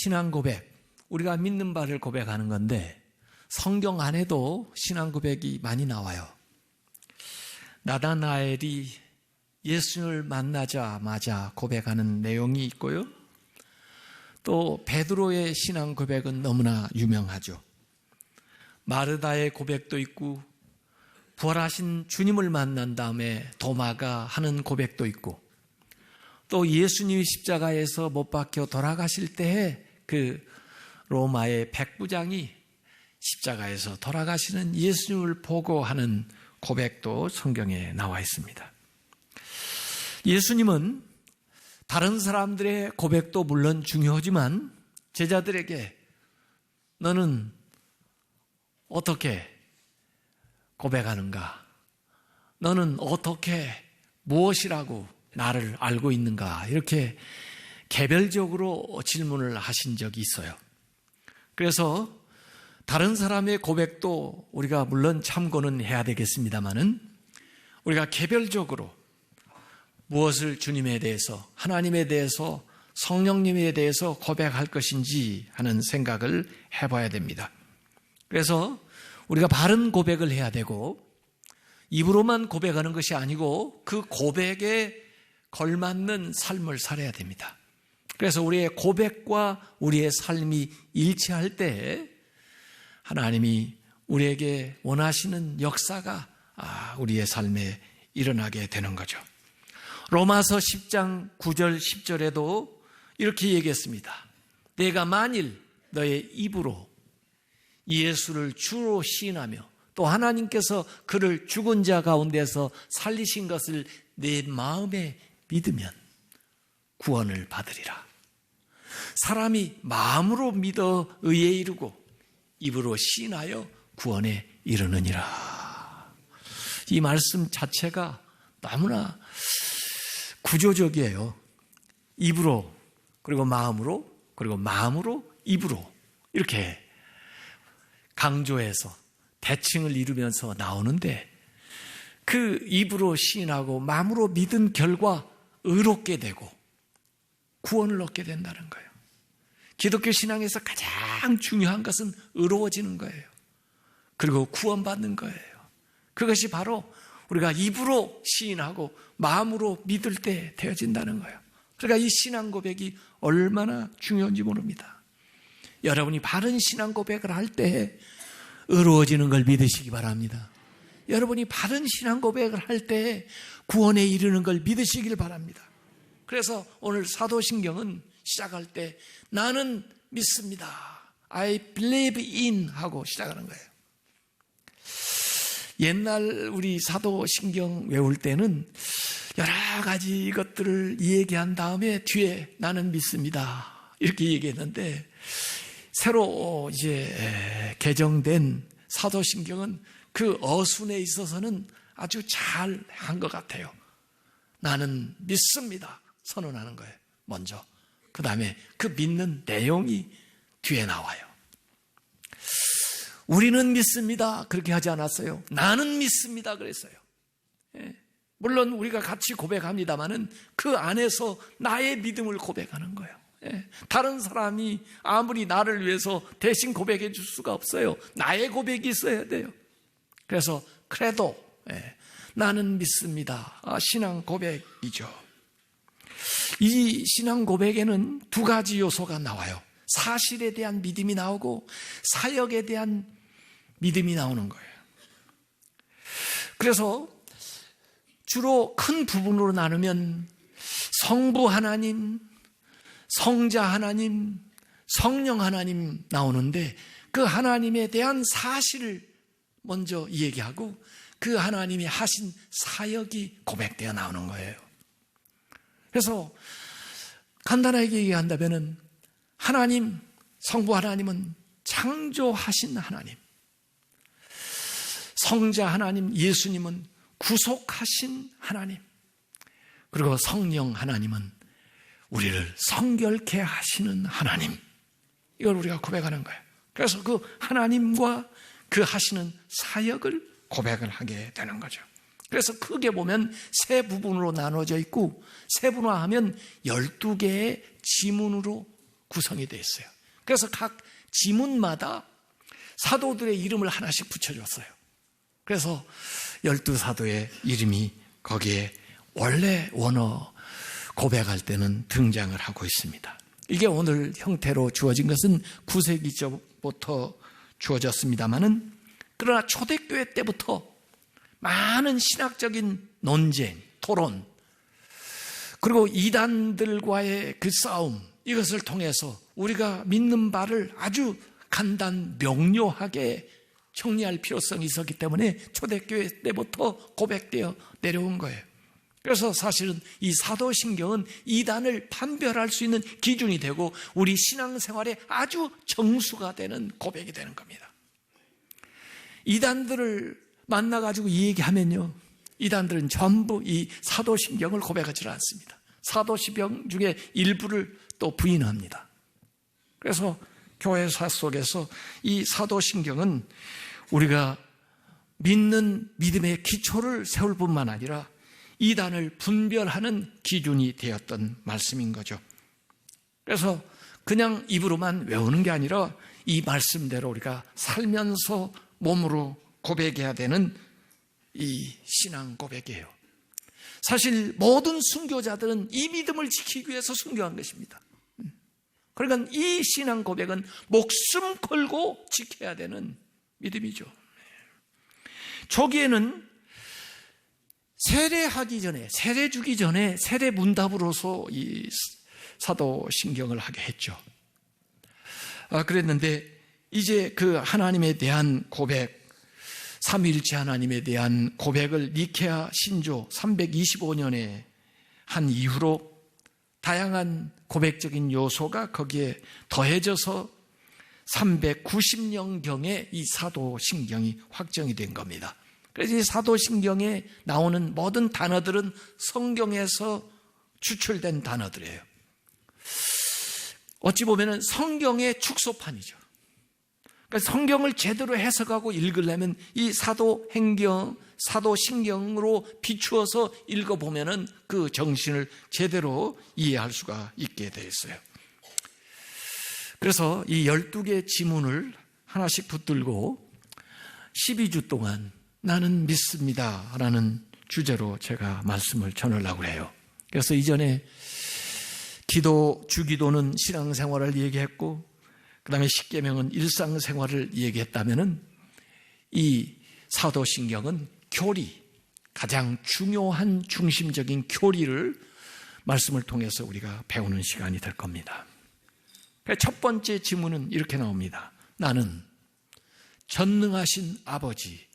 신앙 고백, 우리가 믿는 바를 고백하는 건데 성경 안에도 신앙 고백이 많이 나와요. 나다나엘이 예수를 만나자마자 고백하는 내용이 있고요. 또 베드로의 신앙 고백은 너무나 유명하죠. 마르다의 고백도 있고 부활하신 주님을 만난 다음에 도마가 하는 고백도 있고 또 예수님이 십자가에서 못 박혀 돌아가실 때에 그 로마의 백부장이 십자가에서 돌아가시는 예수님을 보고 하는 고백도 성경에 나와 있습니다. 예수님은 다른 사람들의 고백도 물론 중요하지만 제자들에게 너는 어떻게 고백하는가? 너는 어떻게 무엇이라고 나를 알고 있는가? 이렇게 개별적으로 질문을 하신 적이 있어요. 그래서 다른 사람의 고백도 우리가 물론 참고는 해야 되겠습니다만은 우리가 개별적으로 무엇을 주님에 대해서, 하나님에 대해서, 성령님에 대해서 고백할 것인지 하는 생각을 해봐야 됩니다. 그래서 우리가 바른 고백을 해야 되고 입으로만 고백하는 것이 아니고 그 고백에 걸맞는 삶을 살아야 됩니다. 그래서 우리의 고백과 우리의 삶이 일치할 때 하나님이 우리에게 원하시는 역사가 우리의 삶에 일어나게 되는 거죠. 로마서 10장 9절 10절에도 이렇게 얘기했습니다. 내가 만일 너의 입으로 예수를 주로 시인하며 또 하나님께서 그를 죽은 자 가운데서 살리신 것을 내 마음에 믿으면 구원을 받으리라. 사람이 마음으로 믿어 의에 이르고 입으로 시인하여 구원에 이르느니라. 이 말씀 자체가 너무나 구조적이에요. 입으로 그리고 마음으로 그리고 마음으로 입으로 이렇게 강조해서 대칭을 이루면서 나오는데 그 입으로 시인하고 마음으로 믿은 결과 의롭게 되고 구원을 얻게 된다는 거예요. 기독교 신앙에서 가장 중요한 것은 의로워지는 거예요. 그리고 구원받는 거예요. 그것이 바로 우리가 입으로 시인하고 마음으로 믿을 때 되어진다는 거예요. 그러니까 이 신앙 고백이 얼마나 중요한지 모릅니다. 여러분이 바른 신앙 고백을 할 때 의로워지는 걸 믿으시기 바랍니다. 여러분이 바른 신앙 고백을 할 때 구원에 이르는 걸 믿으시길 바랍니다. 그래서 오늘 사도신경은 시작할 때 나는 믿습니다. I believe in 하고 시작하는 거예요. 옛날 우리 사도신경 외울 때는 여러 가지 것들을 얘기한 다음에 뒤에 나는 믿습니다 이렇게 얘기했는데 새로 이제 개정된 사도신경은 그 어순에 있어서는 아주 잘 한 것 같아요. 나는 믿습니다 선언하는 거예요. 먼저 그 다음에 그 믿는 내용이 뒤에 나와요. 우리는 믿습니다 그렇게 하지 않았어요. 나는 믿습니다 그랬어요. 물론 우리가 같이 고백합니다마는 그 안에서 나의 믿음을 고백하는 거예요. 다른 사람이 아무리 나를 위해서 대신 고백해 줄 수가 없어요. 나의 고백이 있어야 돼요. 그래서 크레도, 나는 믿습니다. 신앙 고백이죠. 이 신앙 고백에는 두 가지 요소가 나와요. 사실에 대한 믿음이 나오고 사역에 대한 믿음이 나오는 거예요. 그래서 주로 큰 부분으로 나누면 성부 하나님, 성자 하나님, 성령 하나님 나오는데 그 하나님에 대한 사실을 먼저 얘기하고 그 하나님이 하신 사역이 고백되어 나오는 거예요. 그래서 간단하게 얘기한다면 하나님, 성부 하나님은 창조하신 하나님, 성자 하나님 예수님은 구속하신 하나님, 그리고 성령 하나님은 우리를 성결케 하시는 하나님, 이걸 우리가 고백하는 거예요. 그래서 그 하나님과 그 하시는 사역을 고백을 하게 되는 거죠. 그래서 크게 보면 세 부분으로 나눠져 있고 세분화하면 12개의 지문으로 구성이 되어 있어요. 그래서 각 지문마다 사도들의 이름을 하나씩 붙여줬어요. 그래서 12사도의 이름이 거기에 원래 원어 고백할 때는 등장을 하고 있습니다. 이게 오늘 형태로 주어진 것은 9세기부터 주어졌습니다마는, 그러나 초대교회 때부터 많은 신학적인 논쟁, 토론, 그리고 이단들과의 그 싸움, 이것을 통해서 우리가 믿는 바를 아주 간단 명료하게 정리할 필요성이 있었기 때문에 초대교회 때부터 고백되어 내려온 거예요. 그래서 사실은 이 사도신경은 이단을 판별할 수 있는 기준이 되고 우리 신앙생활에 아주 정수가 되는 고백이 되는 겁니다. 이단들을 만나가지고 이 얘기하면요, 이단들은 전부 이 사도신경을 고백하지 않습니다. 사도신경 중에 일부를 또 부인합니다. 그래서 교회사 속에서 이 사도신경은 우리가 믿는 믿음의 기초를 세울 뿐만 아니라 이단을 분별하는 기준이 되었던 말씀인 거죠. 그래서 그냥 입으로만 외우는 게 아니라 이 말씀대로 우리가 살면서 몸으로 고백해야 되는 이 신앙 고백이에요. 사실 모든 순교자들은 이 믿음을 지키기 위해서 순교한 것입니다. 그러니까 이 신앙 고백은 목숨 걸고 지켜야 되는 믿음이죠. 초기에는 세례하기 전에, 세례 주기 전에 세례 문답으로서 이 사도신경을 하게 했죠. 그랬는데 이제 그 하나님에 대한 고백, 삼위일체 하나님에 대한 고백을 니케아 신조 325년에 한 이후로 다양한 고백적인 요소가 거기에 더해져서 390년경에 이 사도신경이 확정이 된 겁니다. 그래서 이 사도신경에 나오는 모든 단어들은 성경에서 추출된 단어들이에요. 어찌 보면 성경의 축소판이죠. 그러니까 성경을 제대로 해석하고 읽으려면 이 사도행경, 사도신경으로 비추어서 읽어보면 그 정신을 제대로 이해할 수가 있게 되어 있어요. 그래서 이 12개의 지문을 하나씩 붙들고 12주 동안 나는 믿습니다 라는 주제로 제가 말씀을 전하려고 해요. 그래서 이전에 주기도는 신앙생활을 얘기했고, 그 다음에 십계명은 일상생활을 얘기했다면은 이 사도신경은 교리, 가장 중요한 중심적인 교리를 말씀을 통해서 우리가 배우는 시간이 될 겁니다. 첫 번째 지문은 이렇게 나옵니다. 나는 전능하신 아버지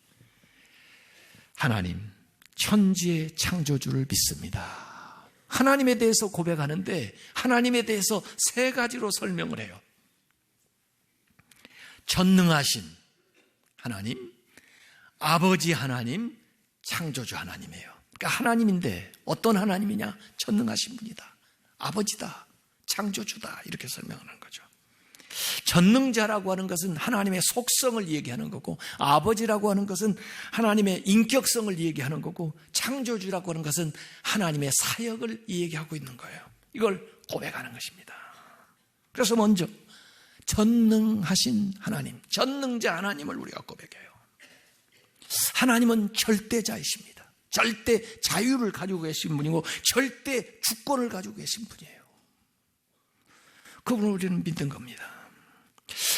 하나님, 천지의 창조주를 믿습니다. 하나님에 대해서 고백하는데 하나님에 대해서 세 가지로 설명을 해요. 전능하신 하나님, 아버지 하나님, 창조주 하나님이에요. 그러니까 하나님인데 어떤 하나님이냐? 전능하신 분이다, 아버지다, 창조주다, 이렇게 설명하는 거죠. 전능자라고 하는 것은 하나님의 속성을 얘기하는 거고, 아버지라고 하는 것은 하나님의 인격성을 얘기하는 거고, 창조주라고 하는 것은 하나님의 사역을 얘기하고 있는 거예요. 이걸 고백하는 것입니다. 그래서 먼저 전능하신 하나님, 전능자 하나님을 우리가 고백해요. 하나님은 절대자이십니다. 절대 자유를 가지고 계신 분이고 절대 주권을 가지고 계신 분이에요. 그분을 우리는 믿는 겁니다.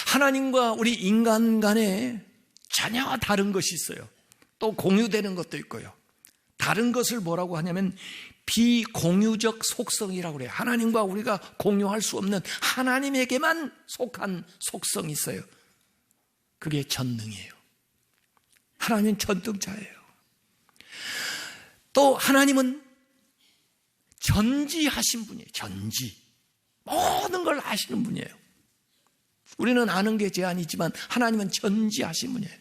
하나님과 우리 인간 간에 전혀 다른 것이 있어요. 또 공유되는 것도 있고요. 다른 것을 뭐라고 하냐면 비공유적 속성이라고 그래요. 하나님과 우리가 공유할 수 없는 하나님에게만 속한 속성이 있어요. 그게 전능이에요. 하나님은 전능자예요. 또 하나님은 전지하신 분이에요. 전지. 모든 걸 아시는 분이에요. 우리는 아는 게 제한이지만 하나님은 전지하신 분이에요.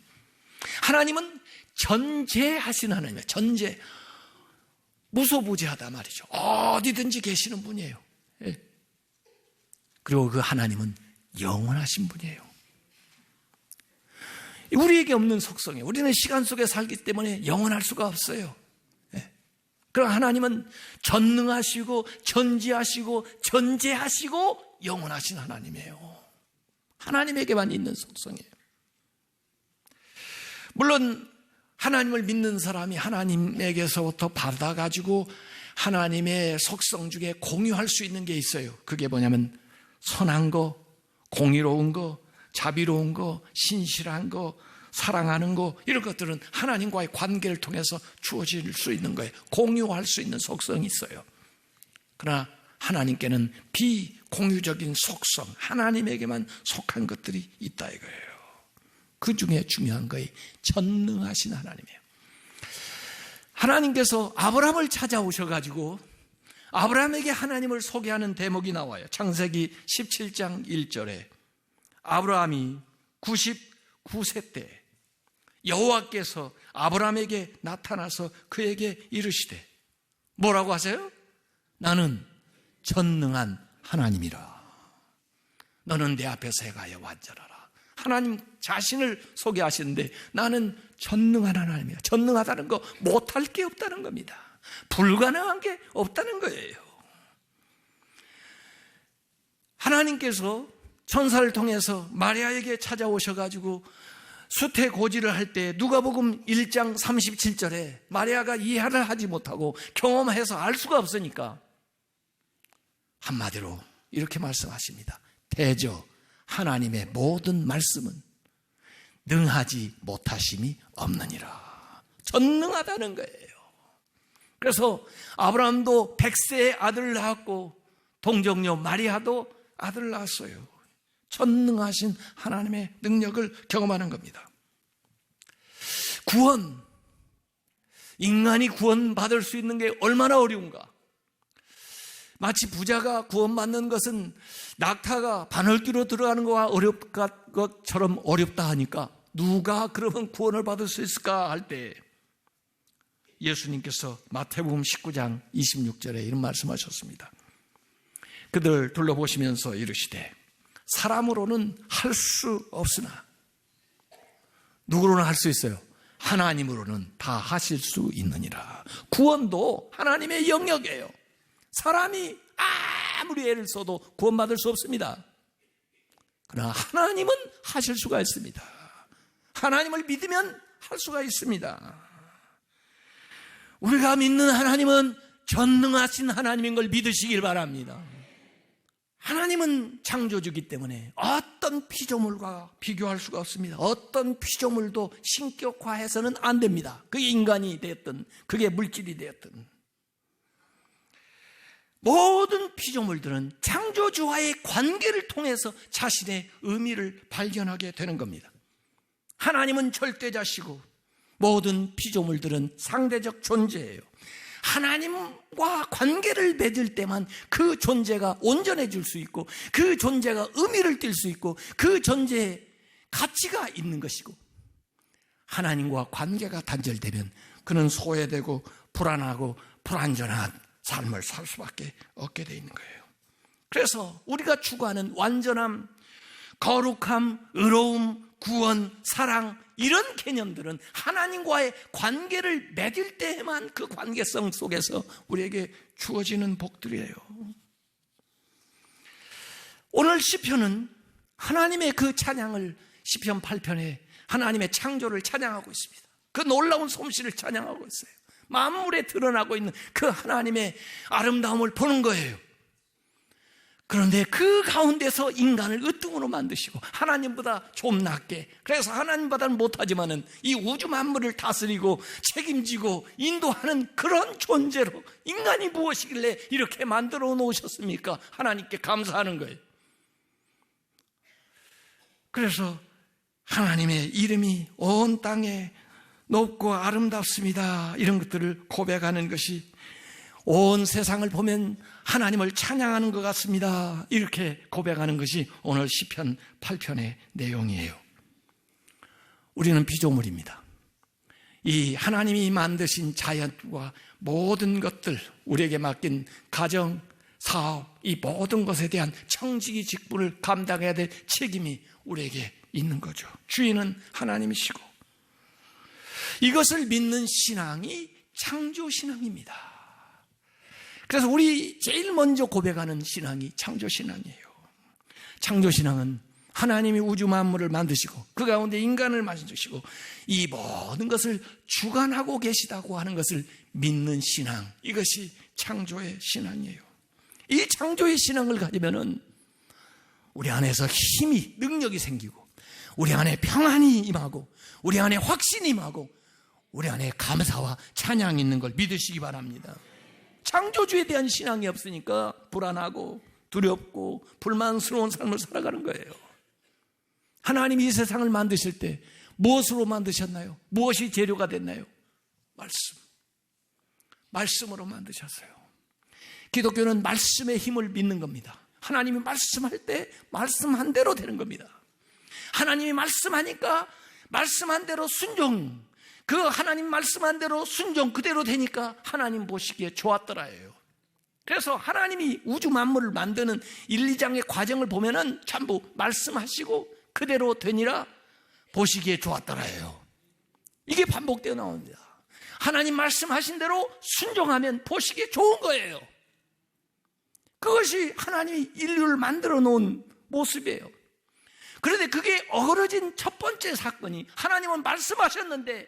하나님은 전제하신 하나님이에요. 전제. 무소부재하다 말이죠. 어디든지 계시는 분이에요. 그리고 그 하나님은 영원하신 분이에요. 우리에게 없는 속성이에요. 우리는 시간 속에 살기 때문에 영원할 수가 없어요. 그럼 하나님은 전능하시고 전지하시고 전제하시고 영원하신 하나님이에요. 하나님에게만 있는 속성이에요. 물론 하나님을 믿는 사람이 하나님에게서부터 받아가지고 하나님의 속성 중에 공유할 수 있는 게 있어요. 그게 뭐냐면 선한 거, 공의로운 거, 자비로운 거, 신실한 거, 사랑하는 거, 이런 것들은 하나님과의 관계를 통해서 주어질 수 있는 거예요. 공유할 수 있는 속성이 있어요. 그러나 하나님께는 비공유적인 속성, 하나님에게만 속한 것들이 있다 이거예요. 그 중에 중요한 것이 전능하신 하나님이에요. 하나님께서 아브라함을 찾아오셔가지고 아브라함에게 하나님을 소개하는 대목이 나와요. 창세기 17장 1절에 아브라함이 99세 때 여호와께서 아브라함에게 나타나서 그에게 이르시되 뭐라고 하세요? 나는 전능한 하나님이라. 너는 내 앞에서 행하여 완전하라. 하나님 자신을 소개하시는데 나는 전능한 하나님이야. 전능하다는 거 못할 게 없다는 겁니다. 불가능한 게 없다는 거예요. 하나님께서 천사를 통해서 마리아에게 찾아오셔가지고 수태고지를 할 때 누가복음 1장 37절에 마리아가 이해를 하지 못하고 경험해서 알 수가 없으니까 한마디로 이렇게 말씀하십니다. 대저 하나님의 모든 말씀은 능하지 못하심이 없느니라. 전능하다는 거예요. 그래서 아브라함도 100세에 아들을 낳았고 동정녀 마리아도 아들을 낳았어요. 전능하신 하나님의 능력을 경험하는 겁니다. 구원, 인간이 구원받을 수 있는 게 얼마나 어려운가. 마치 부자가 구원받는 것은 낙타가 바늘귀로 들어가는 것처럼 어렵다 하니까 누가 그러면 구원을 받을 수 있을까 할 때 예수님께서 마태복음 19장 26절에 이런 말씀하셨습니다. 그들 둘러보시면서 이르시되 사람으로는 할 수 없으나 누구로는 할 수 있어요? 하나님으로는 다 하실 수 있느니라. 구원도 하나님의 영역이에요. 사람이 아무리 애를 써도 구원받을 수 없습니다. 그러나 하나님은 하실 수가 있습니다. 하나님을 믿으면 할 수가 있습니다. 우리가 믿는 하나님은 전능하신 하나님인 걸 믿으시길 바랍니다. 하나님은 창조주이기 때문에 어떤 피조물과 비교할 수가 없습니다. 어떤 피조물도 신격화해서는 안 됩니다. 그게 인간이 되었든 그게 물질이 되었든 모든 피조물들은 창조주와의 관계를 통해서 자신의 의미를 발견하게 되는 겁니다. 하나님은 절대자시고 모든 피조물들은 상대적 존재예요. 하나님과 관계를 맺을 때만 그 존재가 온전해질 수 있고 그 존재가 의미를 띨 수 있고 그 존재에 가치가 있는 것이고 하나님과 관계가 단절되면 그는 소외되고 불안하고 불안전한 삶을 살 수밖에 없게 돼 있는 거예요. 그래서 우리가 추구하는 완전함, 거룩함, 의로움, 구원, 사랑 이런 개념들은 하나님과의 관계를 맺을 때만 그 관계성 속에서 우리에게 주어지는 복들이에요. 오늘 시편은 하나님의 그 찬양을 시편 8편에 하나님의 창조를 찬양하고 있습니다. 그 놀라운 솜씨를 찬양하고 있어요. 만물에 드러나고 있는 그 하나님의 아름다움을 보는 거예요. 그런데 그 가운데서 인간을 으뜸으로 만드시고 하나님보다 좀 낮게, 그래서 하나님보다는 못하지만은 이 우주 만물을 다스리고 책임지고 인도하는 그런 존재로 인간이 무엇이길래 이렇게 만들어 놓으셨습니까? 하나님께 감사하는 거예요. 그래서 하나님의 이름이 온 땅에 높고 아름답습니다. 이런 것들을 고백하는 것이 온 세상을 보면 하나님을 찬양하는 것 같습니다. 이렇게 고백하는 것이 오늘 시편 8편의 내용이에요. 우리는 피조물입니다. 이 하나님이 만드신 자연과 모든 것들, 우리에게 맡긴 가정, 사업, 이 모든 것에 대한 청지기 직분을 감당해야 될 책임이 우리에게 있는 거죠. 주인은 하나님이시고 이것을 믿는 신앙이 창조신앙입니다. 그래서 우리 제일 먼저 고백하는 신앙이 창조신앙이에요. 창조신앙은 하나님이 우주 만물을 만드시고 그 가운데 인간을 만드시고 이 모든 것을 주관하고 계시다고 하는 것을 믿는 신앙, 이것이 창조의 신앙이에요. 이 창조의 신앙을 가지면은 우리 안에서 힘이, 능력이 생기고 우리 안에 평안이 임하고 우리 안에 확신이 임하고 우리 안에 감사와 찬양이 있는 걸 믿으시기 바랍니다. 창조주에 대한 신앙이 없으니까 불안하고 두렵고 불만스러운 삶을 살아가는 거예요. 하나님이 이 세상을 만드실 때 무엇으로 만드셨나요? 무엇이 재료가 됐나요? 말씀으로 만드셨어요. 기독교는 말씀의 힘을 믿는 겁니다. 하나님이 말씀할 때 말씀한 대로 되는 겁니다. 하나님이 말씀하니까 말씀한 대로 순종, 그 하나님 말씀한 대로 순종 그대로 되니까 하나님 보시기에 좋았더라예요. 그래서 하나님이 우주 만물을 만드는 1, 2장의 과정을 보면은 전부 말씀하시고 그대로 되니라 보시기에 좋았더라예요. 이게 반복되어 나옵니다. 하나님 말씀하신 대로 순종하면 보시기에 좋은 거예요. 그것이 하나님이 인류를 만들어 놓은 모습이에요. 그런데 그게 어그러진 첫 번째 사건이, 하나님은 말씀하셨는데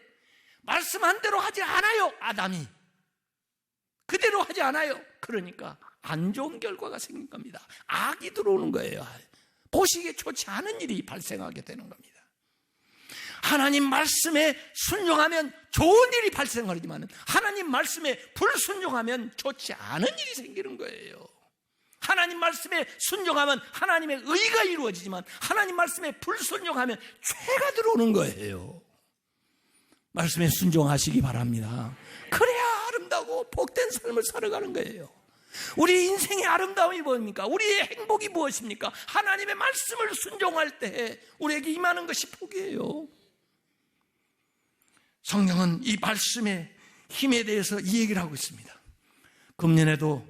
말씀한 대로 하지 않아요. 아담이 그대로 하지 않아요. 그러니까 안 좋은 결과가 생긴 겁니다. 악이 들어오는 거예요. 보시기에 좋지 않은 일이 발생하게 되는 겁니다. 하나님 말씀에 순종하면 좋은 일이 발생하지만 하나님 말씀에 불순종하면 좋지 않은 일이 생기는 거예요. 하나님 말씀에 순종하면 하나님의 의가 이루어지지만 하나님 말씀에 불순종하면 죄가 들어오는 거예요. 말씀에 순종하시기 바랍니다. 그래야 아름다고 복된 삶을 살아가는 거예요. 우리 인생의 아름다움이 뭡니까? 우리의 행복이 무엇입니까? 하나님의 말씀을 순종할 때 우리에게 임하는 것이 복이에요. 성경은 이 말씀의 힘에 대해서 이 얘기를 하고 있습니다. 금년에도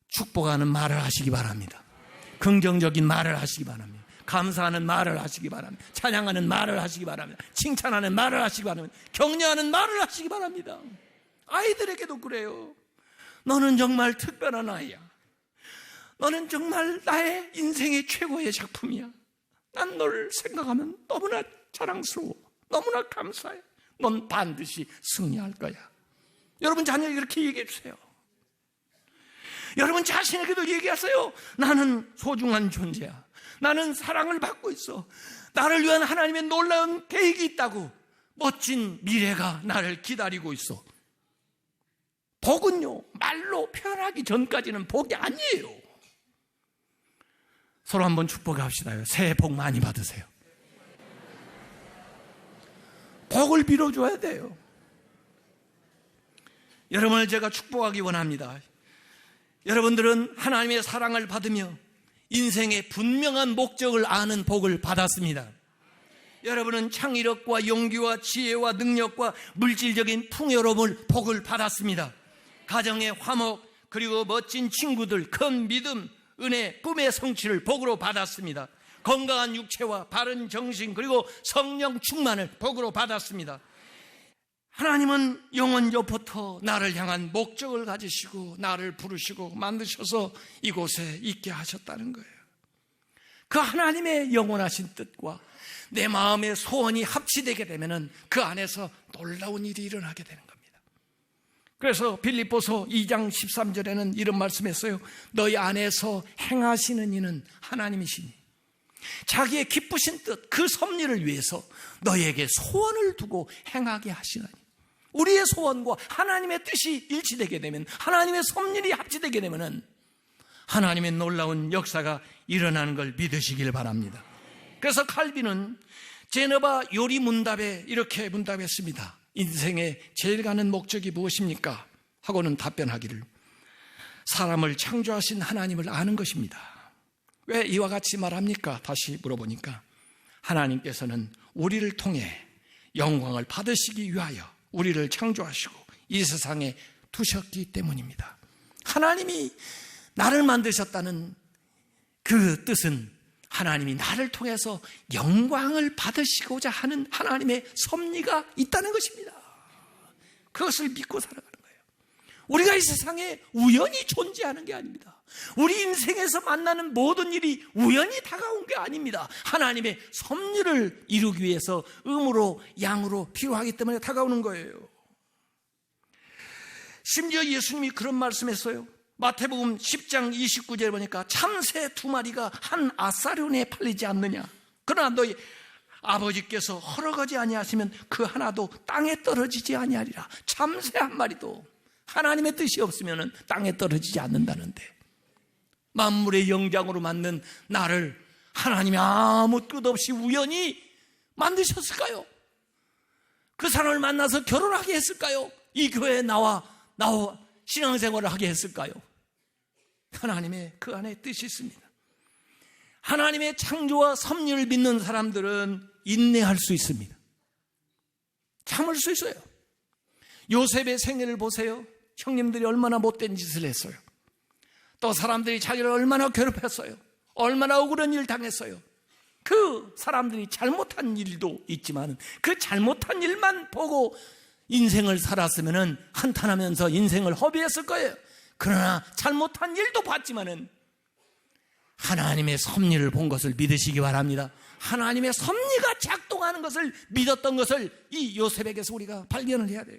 축복하는 말을 하시기 바랍니다. 긍정적인 말을 하시기 바랍니다. 감사하는 말을 하시기 바랍니다. 찬양하는 말을 하시기 바랍니다. 칭찬하는 말을 하시기 바랍니다. 격려하는 말을 하시기 바랍니다. 아이들에게도 그래요. 너는 정말 특별한 아이야. 너는 정말 나의 인생의 최고의 작품이야. 난 너를 생각하면 너무나 자랑스러워. 너무나 감사해. 넌 반드시 승리할 거야. 여러분 자녀에게 그렇게 얘기해 주세요. 여러분 자신에게도 얘기하세요. 나는 소중한 존재야. 나는 사랑을 받고 있어. 나를 위한 하나님의 놀라운 계획이 있다고. 멋진 미래가 나를 기다리고 있어. 복은요, 말로 표현하기 전까지는 복이 아니에요. 서로 한번 축복합시다요. 새해 복 많이 받으세요. 복을 빌어줘야 돼요. 여러분을 제가 축복하기 원합니다. 여러분들은 하나님의 사랑을 받으며 인생의 분명한 목적을 아는 복을 받았습니다. 여러분은 창의력과 용기와 지혜와 능력과 물질적인 풍요로움을 복을 받았습니다. 가정의 화목, 그리고 멋진 친구들, 큰 믿음, 은혜, 꿈의 성취를 복으로 받았습니다. 건강한 육체와 바른 정신, 그리고 성령 충만을 복으로 받았습니다. 하나님은 영원조부터 나를 향한 목적을 가지시고 나를 부르시고 만드셔서 이곳에 있게 하셨다는 거예요. 그 하나님의 영원하신 뜻과 내 마음의 소원이 합치되게 되면 그 안에서 놀라운 일이 일어나게 되는 겁니다. 그래서 빌립보서 2장 13절에는 이런 말씀했어요. 너희 안에서 행하시는 이는 하나님이시니 자기의 기쁘신 뜻, 그 섭리를 위해서 너희에게 소원을 두고 행하게 하시나니. 우리의 소원과 하나님의 뜻이 일치되게 되면, 하나님의 섭리이 합치되게 되면 하나님의 놀라운 역사가 일어나는 걸 믿으시길 바랍니다. 그래서 칼빈은 제네바 요리 문답에 이렇게 문답했습니다. 인생의 제일 가는 목적이 무엇입니까? 하고는 답변하기를, 사람을 창조하신 하나님을 아는 것입니다. 왜 이와 같이 말합니까? 다시 물어보니까 하나님께서는 우리를 통해 영광을 받으시기 위하여 우리를 창조하시고 이 세상에 두셨기 때문입니다. 하나님이 나를 만드셨다는 그 뜻은 하나님이 나를 통해서 영광을 받으시고자 하는 하나님의 섭리가 있다는 것입니다. 그것을 믿고 살아가는 거예요. 우리가 이 세상에 우연히 존재하는 게 아닙니다. 우리 인생에서 만나는 모든 일이 우연히 다가온 게 아닙니다. 하나님의 섭리를 이루기 위해서 음으로 양으로 필요하기 때문에 다가오는 거예요. 심지어 예수님이 그런 말씀했어요. 마태복음 10장 29절에 보니까 참새 2마리가 한 아사리온에 팔리지 않느냐. 그러나 너희 아버지께서 허락하지 아니하시면 그 하나도 땅에 떨어지지 아니하리라. 참새 한 마리도 하나님의 뜻이 없으면 땅에 떨어지지 않는다는데, 만물의 영장으로 만든 나를 하나님이 아무 뜻 없이 우연히 만드셨을까요? 그 사람을 만나서 결혼하게 했을까요? 이 교회에 나와 신앙생활을 하게 했을까요? 하나님의 그 안에 뜻이 있습니다. 하나님의 창조와 섭리를 믿는 사람들은 인내할 수 있습니다. 참을 수 있어요. 요셉의 생애를 보세요. 형님들이 얼마나 못된 짓을 했어요. 또 사람들이 자기를 얼마나 괴롭혔어요. 얼마나 억울한 일을 당했어요. 그 사람들이 잘못한 일도 있지만 그 잘못한 일만 보고 인생을 살았으면 한탄하면서 인생을 허비했을 거예요. 그러나 잘못한 일도 봤지만은 하나님의 섭리를 본 것을 믿으시기 바랍니다. 하나님의 섭리가 작동하는 것을 믿었던 것을 이 요셉에게서 우리가 발견을 해야 돼요.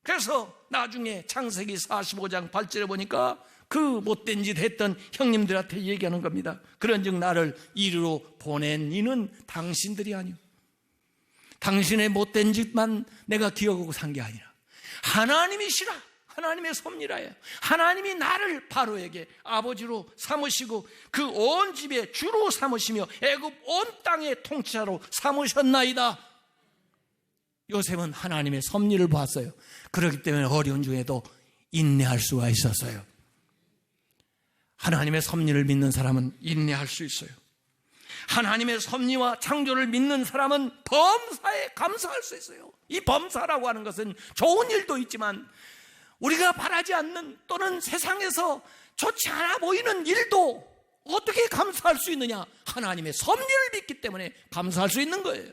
그래서 나중에 창세기 45장 8절에 보니까 그 못된 짓 했던 형님들한테 얘기하는 겁니다. 그런즉 나를 이리로 보낸 이는 당신들이 아니오. 당신의 못된 짓만 내가 기억하고 산 게 아니라 하나님이시라. 하나님의 섭리라요. 하나님이 나를 바로에게 아버지로 삼으시고 그 온 집의 주로 삼으시며 애굽 온 땅의 통치자로 삼으셨나이다. 요셉은 하나님의 섭리를 봤어요. 그렇기 때문에 어려운 중에도 인내할 수가 있었어요. 하나님의 섭리를 믿는 사람은 인내할 수 있어요. 하나님의 섭리와 창조를 믿는 사람은 범사에 감사할 수 있어요. 이 범사라고 하는 것은 좋은 일도 있지만 우리가 바라지 않는 또는 세상에서 좋지 않아 보이는 일도 어떻게 감사할 수 있느냐? 하나님의 섭리를 믿기 때문에 감사할 수 있는 거예요.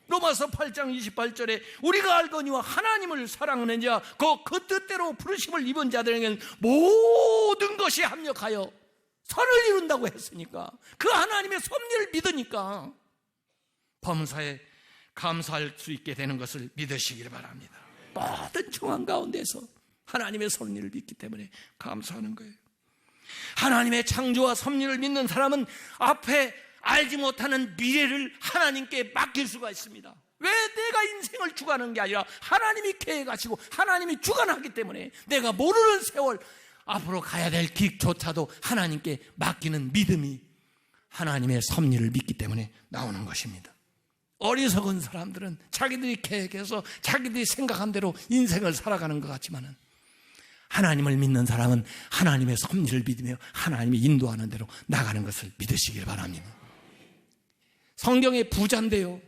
로마서 8장 28절에 우리가 알거니와 하나님을 사랑하는 자 그 뜻대로 부르심을 입은 자들에게는 모든 것이 합력하여 선을 이룬다고 했으니까 그 하나님의 섭리를 믿으니까 범사에 감사할 수 있게 되는 것을 믿으시길 바랍니다. 모든 중앙 가운데서 하나님의 섭리를 믿기 때문에 감사하는 거예요. 하나님의 창조와 섭리를 믿는 사람은 앞에 알지 못하는 미래를 하나님께 맡길 수가 있습니다. 왜 내가 인생을 주관하는 게 아니라 하나님이 계획하시고 하나님이 주관하기 때문에 내가 모르는 세월 앞으로 가야 될 길조차도 하나님께 맡기는 믿음이 하나님의 섭리를 믿기 때문에 나오는 것입니다. 어리석은 사람들은 자기들이 계획해서 자기들이 생각한 대로 인생을 살아가는 것 같지만은 하나님을 믿는 사람은 하나님의 섭리를 믿으며 하나님이 인도하는 대로 나가는 것을 믿으시길 바랍니다. 성경의 부자인데요,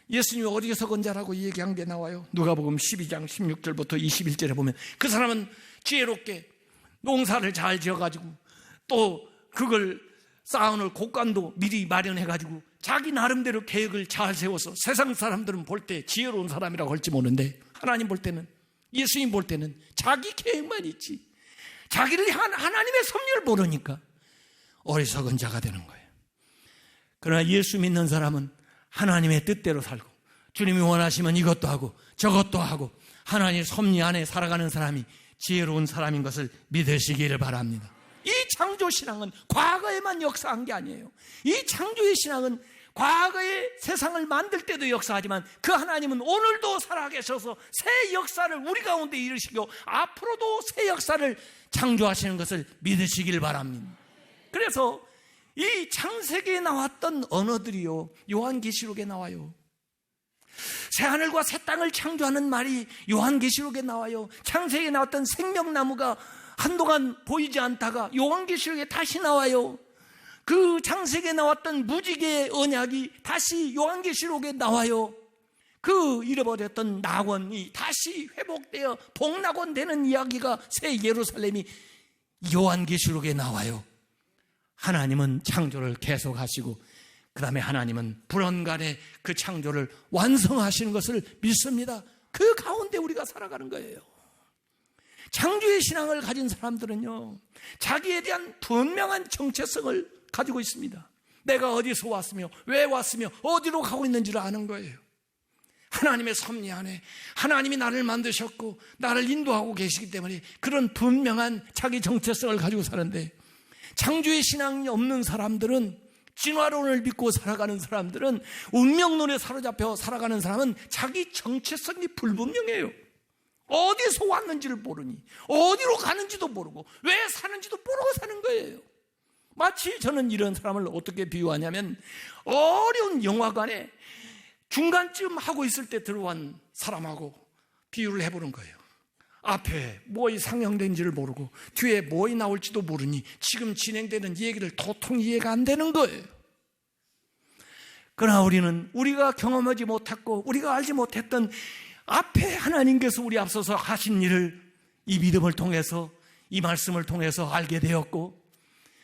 예수님이 어리석은 자라고 얘기한 게 나와요. 누가복음 12장 16절부터 21절에 보면 그 사람은 지혜롭게 농사를 잘 지어가지고 또 그걸 쌓아놓을 곡간도 미리 마련해가지고 자기 나름대로 계획을 잘 세워서 세상 사람들은 볼 때 지혜로운 사람이라고 할지 모르는데 하나님 볼 때는, 예수님 볼 때는 자기 계획만 있지 자기를 향한 하나님의 섭리를 모르니까 어리석은 자가 되는 거예요. 그러나 예수 믿는 사람은 하나님의 뜻대로 살고 주님이 원하시면 이것도 하고 저것도 하고 하나님의 섭리 안에 살아가는 사람이 지혜로운 사람인 것을 믿으시기를 바랍니다. 이 창조신앙은 과거에만 역사한 게 아니에요. 이 창조의 신앙은 과거의 세상을 만들 때도 역사하지만 그 하나님은 오늘도 살아계셔서 새 역사를 우리 가운데 이루시고 앞으로도 새 역사를 창조하시는 것을 믿으시길 바랍니다. 그래서 이 창세기에 나왔던 언어들이요, 요한계시록에 나와요. 새하늘과 새 땅을 창조하는 말이 요한계시록에 나와요. 창세기에 나왔던 생명나무가 한동안 보이지 않다가 요한계시록에 다시 나와요. 그 창세기에 나왔던 무지개의 언약이 다시 요한계시록에 나와요. 그 잃어버렸던 낙원이 다시 회복되어 복낙원 되는 이야기가 새 예루살렘이 요한계시록에 나와요. 하나님은 창조를 계속하시고 그 다음에 하나님은 불언간에 그 창조를 완성하시는 것을 믿습니다. 그 가운데 우리가 살아가는 거예요. 창조의 신앙을 가진 사람들은요, 자기에 대한 분명한 정체성을 가지고 있습니다. 내가 어디서 왔으며 왜 왔으며 어디로 가고 있는지를 아는 거예요. 하나님의 섭리 안에 하나님이 나를 만드셨고 나를 인도하고 계시기 때문에 그런 분명한 자기 정체성을 가지고 사는데, 창조의 신앙이 없는 사람들은, 진화론을 믿고 살아가는 사람들은, 운명론에 사로잡혀 살아가는 사람은 자기 정체성이 불분명해요. 어디서 왔는지를 모르니, 어디로 가는지도 모르고 왜 사는지도 모르고 사는 거예요. 마치 저는 이런 사람을 어떻게 비유하냐면, 어려운 영화관에 중간쯤 하고 있을 때 들어온 사람하고 비유를 해보는 거예요. 앞에 뭐이 상영된지를 모르고 뒤에 뭐이 나올지도 모르니 지금 진행되는 얘기를 도통 이해가 안 되는 거예요. 그러나 우리가 경험하지 못했고 우리가 알지 못했던 앞에 하나님께서 우리 앞서서 하신 일을 이 믿음을 통해서, 이 말씀을 통해서 알게 되었고,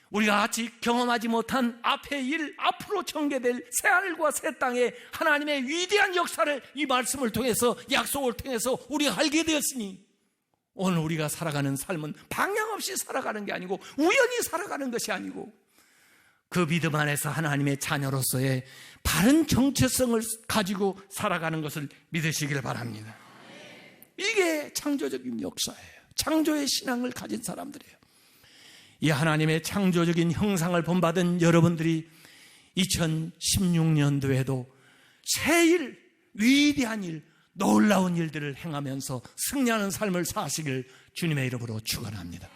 우리가 아직 경험하지 못한 앞의 일, 앞으로 전개될 새하늘과 새 땅의 하나님의 위대한 역사를 이 말씀을 통해서, 약속을 통해서 우리가 알게 되었으니, 오늘 우리가 살아가는 삶은 방향 없이 살아가는 게 아니고 우연히 살아가는 것이 아니고 그 믿음 안에서 하나님의 자녀로서의 바른 정체성을 가지고 살아가는 것을 믿으시길 바랍니다. 이게 창조적인 역사예요. 창조의 신앙을 가진 사람들이에요. 이 하나님의 창조적인 형상을 본받은 여러분들이 2016년도에도 새 일, 위대한 일, 놀라운 일들을 행하면서 승리하는 삶을 사시길 주님의 이름으로 축원합니다.